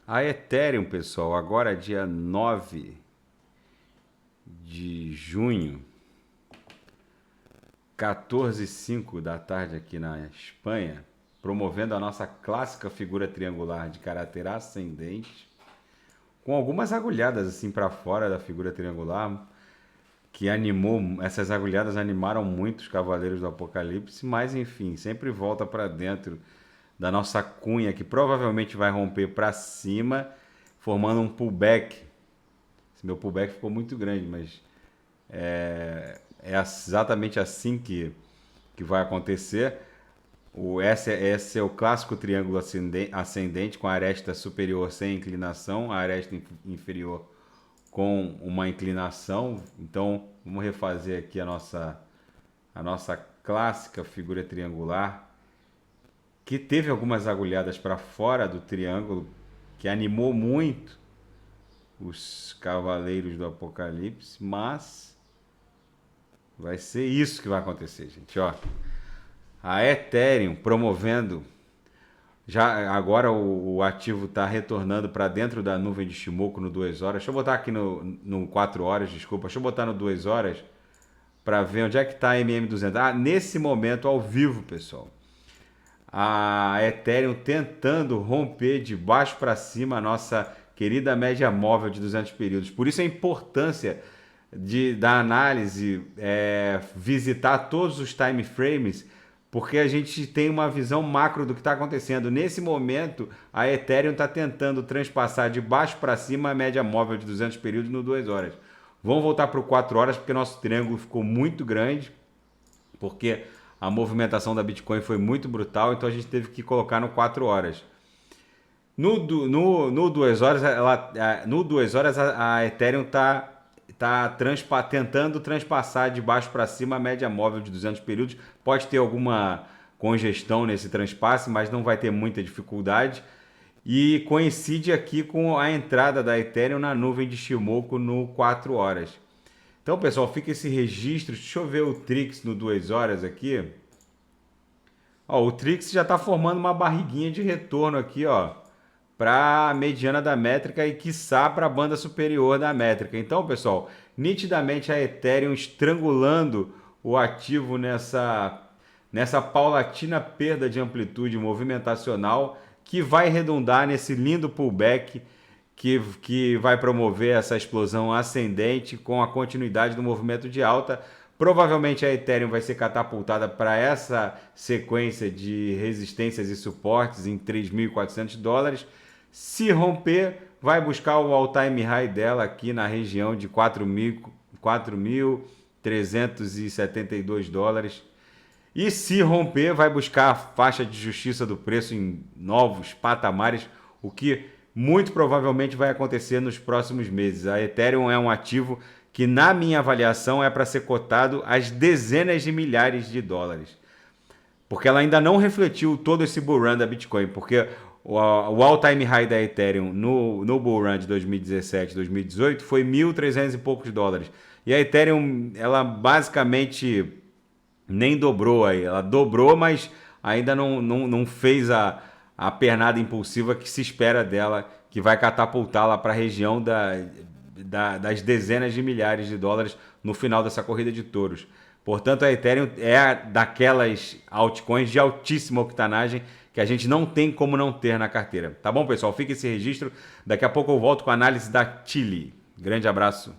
A Ethereum, pessoal, agora dia 9 de junho, 14h05 da tarde aqui na Espanha, promovendo a nossa clássica figura triangular de caráter ascendente, com algumas agulhadas assim para fora da figura triangular, que animou, essas agulhadas animaram muito os Cavaleiros do Apocalipse, mas enfim, sempre volta para dentro da nossa cunha, que provavelmente vai romper para cima, formando um pullback. Esse meu pullback ficou muito grande, mas é exatamente assim que vai acontecer. Esse é o clássico triângulo ascendente com a aresta superior sem inclinação, a aresta inferior com uma inclinação. Então, vamos refazer aqui a nossa clássica figura triangular, que teve algumas agulhadas para fora do triângulo, que animou muito os Cavaleiros do Apocalipse, mas vai ser isso que vai acontecer, gente. Ó, a Ethereum promovendo. Já agora o ativo está retornando para dentro da nuvem de Shimoku no 2 horas. Deixa eu botar aqui no 4 horas, desculpa. Deixa eu botar no 2 horas para ver onde é que está a MM200. Ah, nesse momento ao vivo, pessoal. A Ethereum tentando romper de baixo para cima a nossa querida média móvel de 200 períodos. Por isso a importância da análise, visitar todos os time frames, porque a gente tem uma visão macro do que está acontecendo. Nesse momento, a Ethereum está tentando transpassar de baixo para cima a média móvel de 200 períodos no 2 horas. Vamos voltar para o 4 horas, porque nosso triângulo ficou muito grande, porque a movimentação da Bitcoin foi muito brutal, então a gente teve que colocar no 4 horas. No 2 horas, no 2 horas a Ethereum está tentando transpassar de baixo para cima a média móvel de 200 períodos. Pode ter alguma congestão nesse transpasse, mas não vai ter muita dificuldade. E coincide aqui com a entrada da Ethereum na nuvem de Shimoku no 4 horas. Então, pessoal, fica esse registro. Deixa eu ver o Trix no 2 horas aqui. Ó, o Trix já está formando uma barriguinha de retorno aqui, ó, para a mediana da métrica e quiçá para a banda superior da métrica. Então, pessoal, nitidamente a Ethereum estrangulando o ativo nessa paulatina perda de amplitude movimentacional, que vai redundar nesse lindo pullback que vai promover essa explosão ascendente com a continuidade do movimento de alta. Provavelmente a Ethereum vai ser catapultada para essa sequência de resistências e suportes em $3.400. Se romper, vai buscar o all-time high dela aqui na região de $4.372. E se romper, vai buscar a faixa de justiça do preço em novos patamares, o que muito provavelmente vai acontecer nos próximos meses. A Ethereum é um ativo que, na minha avaliação, é para ser cotado às dezenas de milhares de dólares. Porque ela ainda não refletiu todo esse bull run da Bitcoin, porque o all-time high da Ethereum no bull run de 2017, 2018 foi 1.300 e poucos dólares. E a Ethereum, ela basicamente nem dobrou aí. Ela dobrou, mas ainda não fez a pernada impulsiva que se espera dela, que vai catapultá-la para a região das dezenas de milhares de dólares no final dessa corrida de touros. Portanto, a Ethereum é daquelas altcoins de altíssima octanagem que a gente não tem como não ter na carteira. Tá bom, pessoal? Fica esse registro. Daqui a pouco eu volto com a análise da Chile. Grande abraço.